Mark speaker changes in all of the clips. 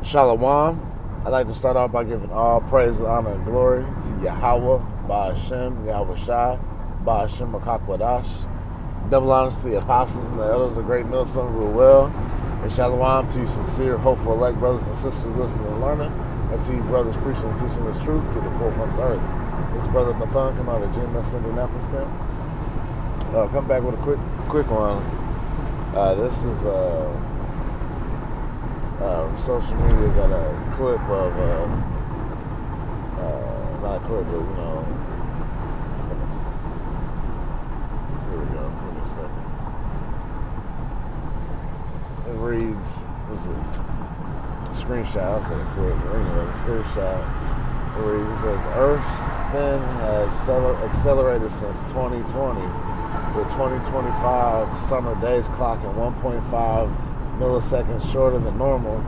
Speaker 1: Shalom. I'd like to start off by giving all praise, honor, and glory to Yahweh, Ba'ashem, Yahweh Shai, Ba'ashem Makakwadash. Double honors to the apostles and the elders of Great Millstone rule well. And shalom to you sincere, hopeful, elect brothers and sisters listening and learning, and to you brothers preaching and teaching this truth to the four corners of the earth. This is Brother Nathan, come out of the GMS Indianapolis camp. Come back with a quick one. This is social media got a clip of not a clip, but here we go. Give me a second. It reads, this is a screenshot. I'll say a clip, but anyway, the screenshot. It reads, it says, Earth's spin has accelerated since 2020, with 2025 summer days clocking 1.5 milliseconds shorter than normal.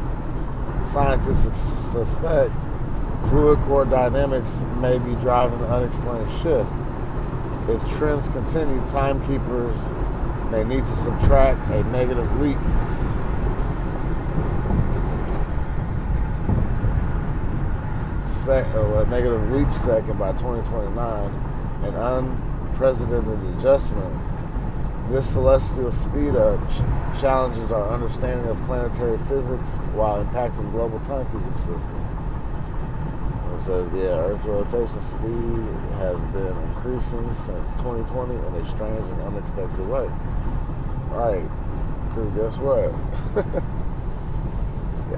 Speaker 1: Scientists suspect fluid core dynamics may be driving the unexplained shift. If trends continue, timekeepers may need to subtract a negative leap second by 2029, an unprecedented adjustment. This celestial speed-up challenges our understanding of planetary physics while impacting global timekeeping system. It says, Earth's rotation speed has been increasing since 2020 in a strange and unexpected way. Right, because guess what?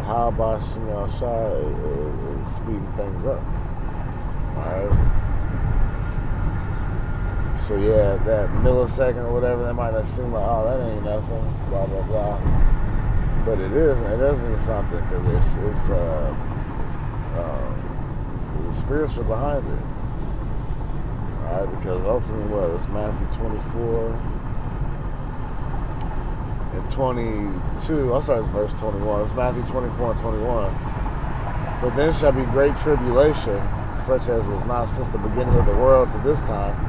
Speaker 1: How about Shemal Shai is speeding things up. Alright. So that millisecond or whatever, that might not seem like, oh, that ain't nothing, blah, blah, blah. But it is, and it does mean something, because it's the spiritual behind it. All right, because ultimately it's Matthew 24 and 22. I'll start with verse 21. It's Matthew 24 and 21. For then shall be great tribulation, such as was not since the beginning of the world to this time,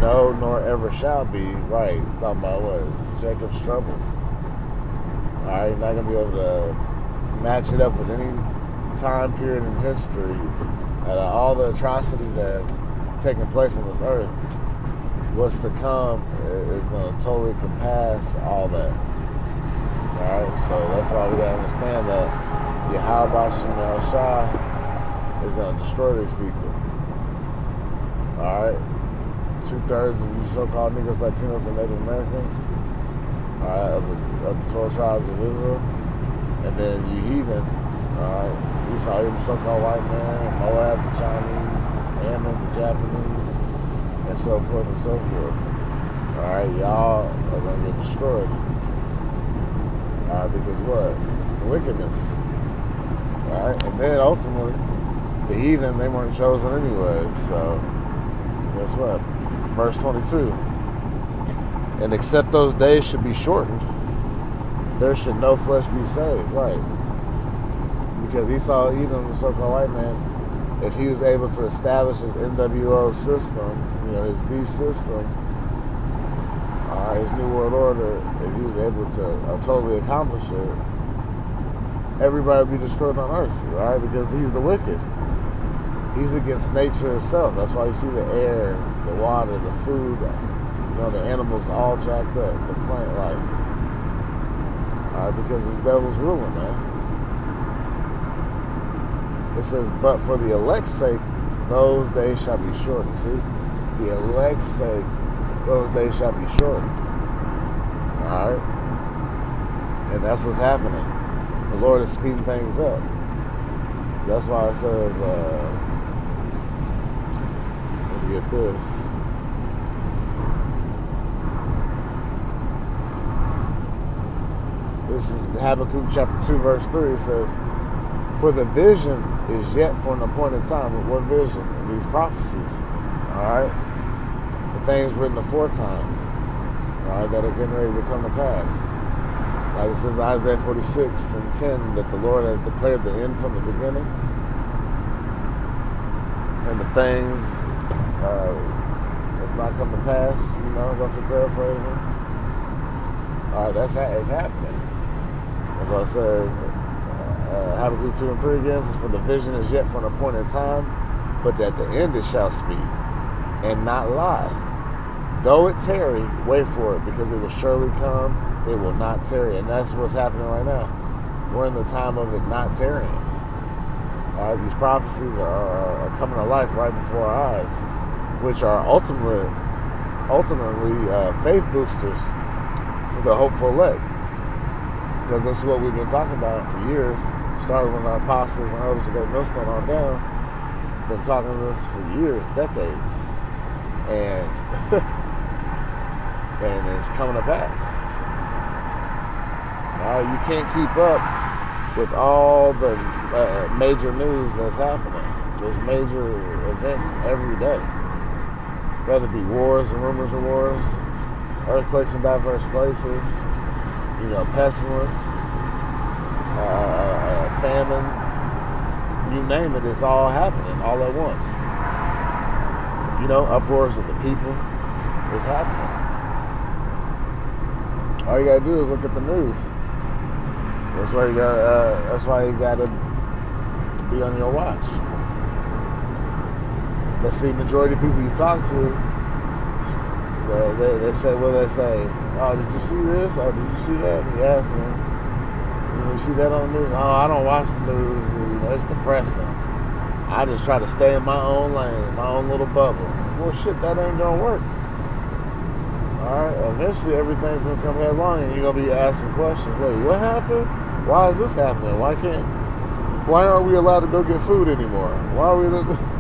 Speaker 1: no, nor ever shall be. Right, talking about what? Jacob's trouble. Alright, you're not going to be able to match it up with any time period in history. All the atrocities that have taken place on this earth, what's to come is going to totally compass all that. Alright, so that's why we got to understand that Yahweh Shemal Shai is going to destroy these people. Alright? 2/3 of you so-called Negroes, Latinos, and Native Americans, of the 12 tribes of Israel, and then you heathen, Esau, even so-called white man, Moab, the Chinese, Ammon, the Japanese, and so forth and so forth. Alright, y'all are going to get destroyed. Alright, because what? The wickedness. Alright, and then ultimately, the heathen, they weren't chosen anyway, so guess what? Verse 22, and except those days should be shortened, there should no flesh be saved. Right. Because Esau, even the so-called white man, if he was able to establish his NWO system, his beast system, his New World Order, if he was able to totally accomplish it, everybody would be destroyed on earth, right? Because he's the wicked. He's against nature itself. That's why you see the air, the water, the food, the animals all jacked up, the plant life. Alright, because this devil's ruling, man. It says, but for the elect's sake, those days shall be shortened. See? The elect's sake, those days shall be shortened. Alright? And that's what's happening. The Lord is speeding things up. That's why it says, get this. This is Habakkuk chapter 2 verse 3. It says, for the vision is yet for an appointed time. What vision? These prophecies. Alright? The things written aforetime. Alright, that are getting ready to come to pass. Like it says in Isaiah 46 and 10, that the Lord has declared the end from the beginning. And the things have not come to pass, roughly paraphrasing. Alright, it's happening. That's why it says Habakkuk 2 and 3 again says, for the vision is yet for an appointed time, but at the end it shall speak and not lie. Though it tarry, wait for it, because it will surely come, it will not tarry. And that's what's happening right now. We're in the time of it not tarrying. All right, these prophecies are coming to life right before our eyes, which are ultimately faith boosters for the hopeful elect. Because that's what we've been talking about for years, starting with our apostles and others who got millstone on down. Been talking this for years, decades. And and it's coming to pass. You can't keep up with all the major news that's happening. There's major events every day, whether it be wars and rumors of wars, earthquakes in diverse places, pestilence, famine, you name it, it's all happening all at once. Uproars of the people is happening. All you gotta do is look at the news. That's why you gotta be on your watch. But see, majority of people you talk to, they say, what they say? Oh, did you see this? Oh, did you see that? Yes. And you see that on the news? Oh, I don't watch the news. It's depressing. I just try to stay in my own lane, my own little bubble. Well, shit, that ain't gonna work. All right, eventually everything's gonna come headlong, and you're gonna be asking questions. Wait, what happened? Why is this happening? Why aren't we allowed to go get food anymore? Why are we?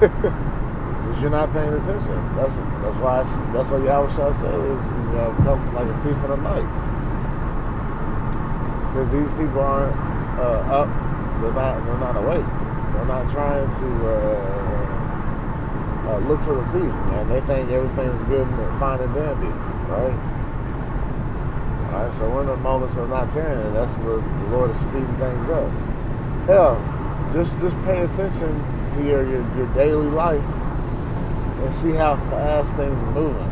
Speaker 1: Because you're not paying attention. That's why Yahweh Shah said he's gonna come like a thief in the night. Because these people aren't up. They're not awake. They're not trying to look for the thief, man. They think everything's good and fine and dandy, right? All right, so we're in the moments of not tearing, and that's what the Lord is speeding things up. Hell, just pay attention to your daily life and see how fast things are moving.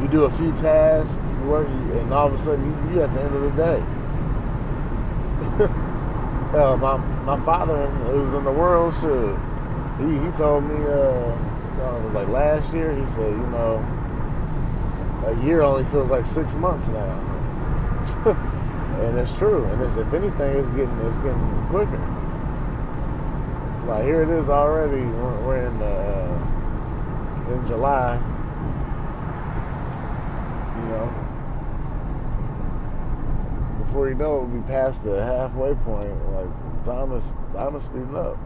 Speaker 1: You do a few tasks, you work, and all of a sudden you at the end of the day. Hell, my father, who's in the world, sure, he told me, it was like last year, he said, a year only feels like 6 months now. And it's true. And if anything, it's getting quicker. Like here it is already. We're in July. Before you know it, we'll be past the halfway point. Like time is speeding up.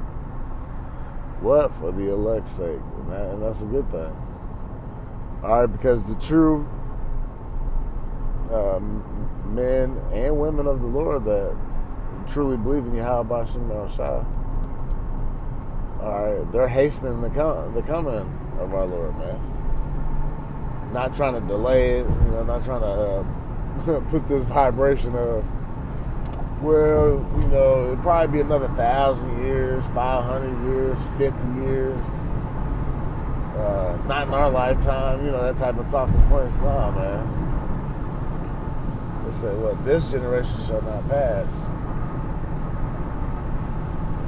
Speaker 1: What? For the elect's sake, and that's a good thing. All right, because the true men and women of the Lord that truly believe in Yahweh B'Shem El Shah, all right, they're hastening the coming of our Lord, man. Not trying to delay it, not trying to put this vibration of, well, it'll probably be another 1,000 years, 500 years, 50 years. Not in our lifetime, that type of talking points. Nah, man. They say, well, this generation shall not pass.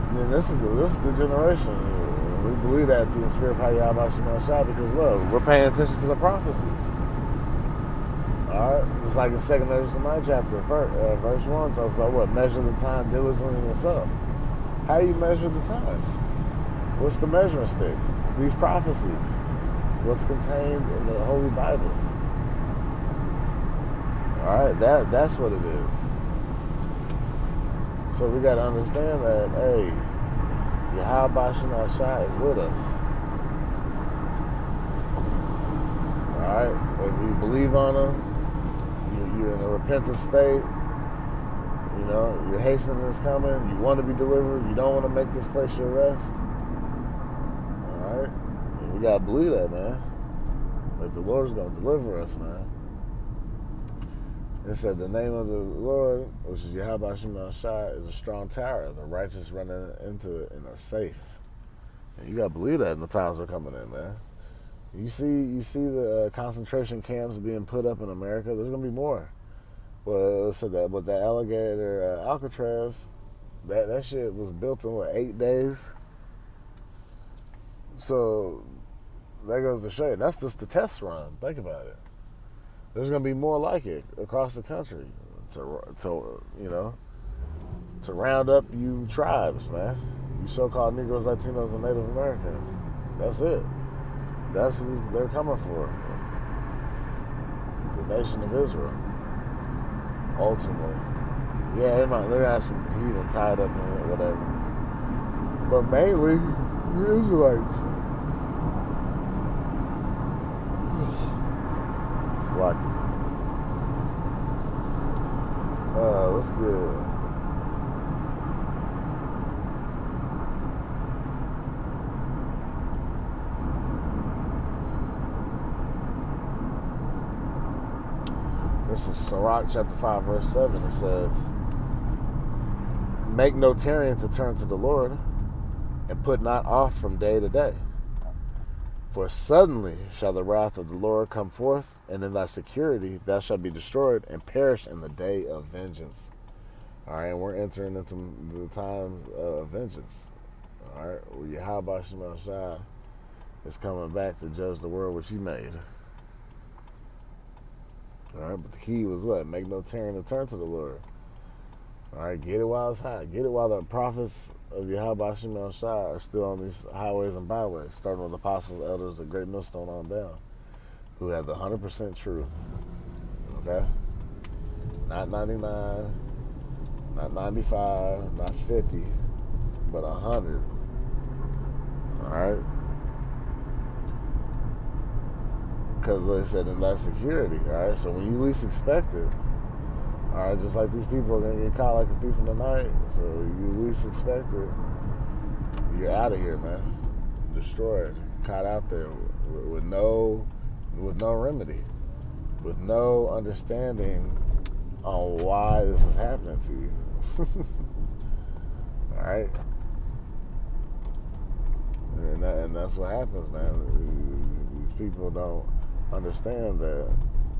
Speaker 1: And then this is the generation. We believe that through the spirit of Yahweh Shema Shah because, well, we're paying attention to the prophecies. All right? Just like in 2 Ezra 9 chapter, verse 1 talks about what? Measure the time diligently in yourself. How you measure the times? What's the measuring stick? These prophecies. What's contained in the Holy Bible. All right? That's what it is. So we got to understand that, hey, Yahweh B'Shem El Shah is with us. Alright? If you believe on him, you're in a repentant state, you're hastening his coming, you want to be delivered, you don't want to make this place your rest. Alright? And we got to believe that, man. That the Lord's going to deliver us, man. It said the name of the Lord, which is Yahweh B'Shem El Shah, is a strong tower. The righteous run into it and are safe. And you gotta believe that in the times we're coming in, man. You see the concentration camps being put up in America. There's gonna be more. Well, it said that with the alligator Alcatraz, That shit was built in, what, 8 days? So that goes to show you, that's just the test run. Think about it. There's going to be more like it across the country to round up you tribes, man. You so-called Negroes, Latinos, and Native Americans. That's it. That's who they're coming for. The nation of Israel. Ultimately. Yeah, they're going to have some heathen tied up in it, whatever. But mainly, the Israelites. It's like, let's get. This is Sirach chapter 5, verse 7. It says, make no tarrying to turn to the Lord, and put not off from day to day. For suddenly shall the wrath of the Lord come forth, and in thy security thou shalt be destroyed, and perish in the day of vengeance. All right, and we're entering into the time of vengeance. All right, where Yahweh Shema Shai is coming back to judge the world which he made. All right, but the key was what? Make no tarrying to turn to the Lord. All right, get it while it's hot. Get it while the prophets of Yahweh Shema Shai are still on these highways and byways, starting with apostles, elders, a great millstone on down, who have the 100% truth. Okay? Not 99, not 95, not 50, but 100. All right? Because they said in that security, all right? So when you least expect it, all right, just like these people are going to get caught like a thief in the night, so you least expect it, you're out of here, man. Destroyed, caught out there with no remedy, with no understanding on why this is happening to you. All right? And that's what happens, man. These people don't understand that,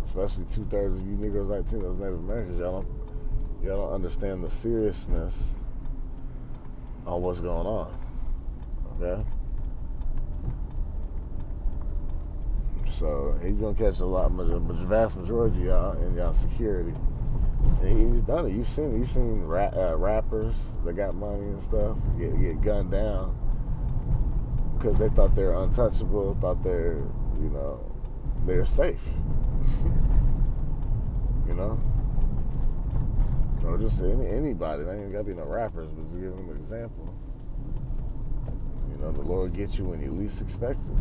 Speaker 1: especially 2/3 of you Negroes, Latinos, Native Americans, y'all don't understand the seriousness on what's going on. Okay? So he's gonna catch a vast majority of y'all in y'all security. And he's done it. You've seen rappers that got money and stuff get gunned down because they thought they were untouchable, thought they're safe. Or just anybody. They ain't gotta be no rappers, but just give them an example. The Lord gets you when you least expect it.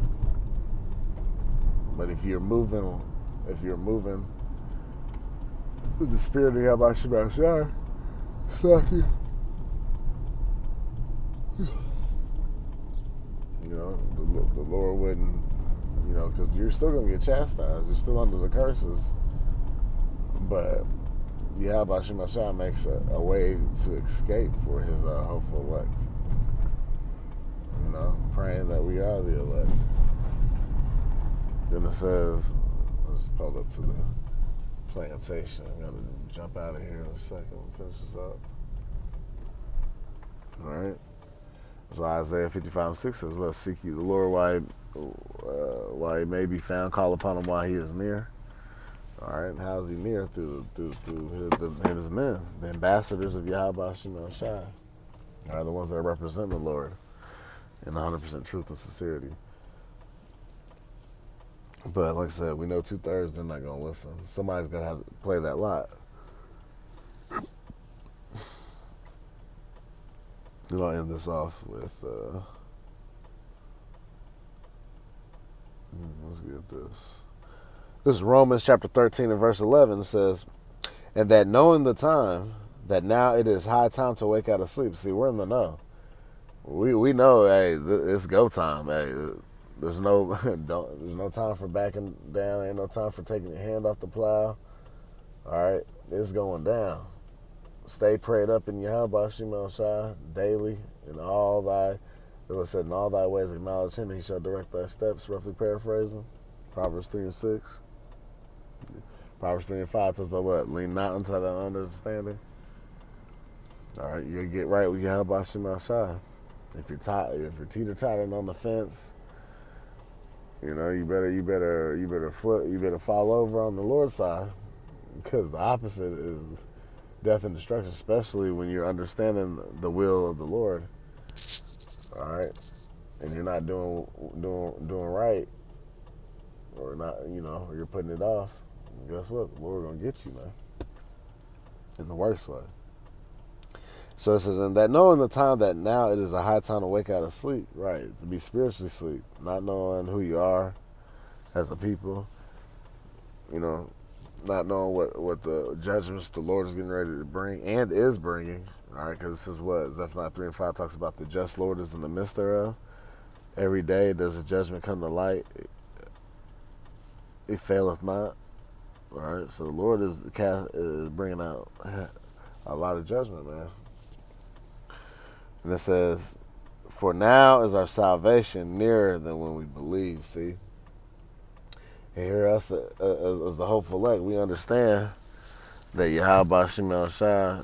Speaker 1: But if you're moving with the spirit of Yahweh Shema Shai, suck you. The Lord wouldn't, because you're still going to get chastised. You're still under the curses. But Yahweh Shema Shai makes a way to escape for his hopeful elect. Praying that we are the elect. Then it says, let's pull up to the plantation. I got to jump out of here in a second and finish this up. All right. So Isaiah 55:6 says, well, seek ye the Lord while he may be found, call upon him while he is near. All right, and how is he near? Through his men, the ambassadors of Yahweh Shema Shai. All right, the ones that represent the Lord in 100% truth and sincerity. But like I said, we know 2/3 they're not going to listen. Somebody's going to have to play that lot. Then I'll end this off with, let's get this. This is Romans chapter 13 and verse 11. It says, and that knowing the time, that now it is high time to wake out of sleep. See, we're in the know. We know, hey, it's go time. Hey, there's no time for backing down. Ain't no time for taking your hand off the plow. All right, it's going down. Stay prayed up in Yahweh Shema Shai daily, in all thy, it was said, in all thy ways acknowledge him, and he shall direct thy steps. Roughly paraphrasing, Proverbs 3:6. Proverbs 3:5 tells about what? Lean not unto thy understanding. All right, you gotta get right with Yahweh Shem Shai. If you're teeter-tottering on the fence, you know, you better fall over on the Lord's side, because the opposite is death and destruction, especially when you're understanding the will of the Lord. All right, and you're not doing right, or not, or you're putting it off. Guess what? The Lord gonna get you, man, in the worst way. So it says, and that knowing the time that now it is a high time to wake out of sleep, right? To be spiritually asleep, not knowing who you are as a people, not knowing what the judgments the Lord is getting ready to bring and is bringing, all right? Because this is what Zephaniah 3 and 5 talks about: the just Lord is in the midst thereof. Every day does a judgment come to light; it faileth not. All right, so the Lord is bringing out a lot of judgment, man. And it says, "For now is our salvation nearer than when we believe." See, and here us as the hopeful elect, we understand that Yahweh Shem Shai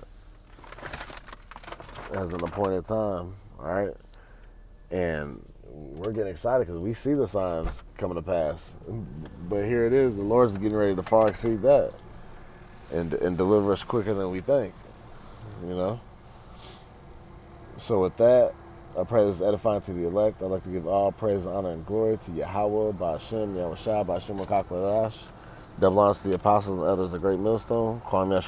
Speaker 1: has an appointed time, all right? And we're getting excited because we see the signs coming to pass. But here it is, the Lord's getting ready to far exceed that and deliver us quicker than we think, you know? So with that, I pray this is edifying to the elect. I'd like to give all praise, honor, and glory to Yahweh, Ba'ashem, Yahweh Shai, Ba'ashem, Rakak, double honors to the apostles and others, the great millstone. Kwame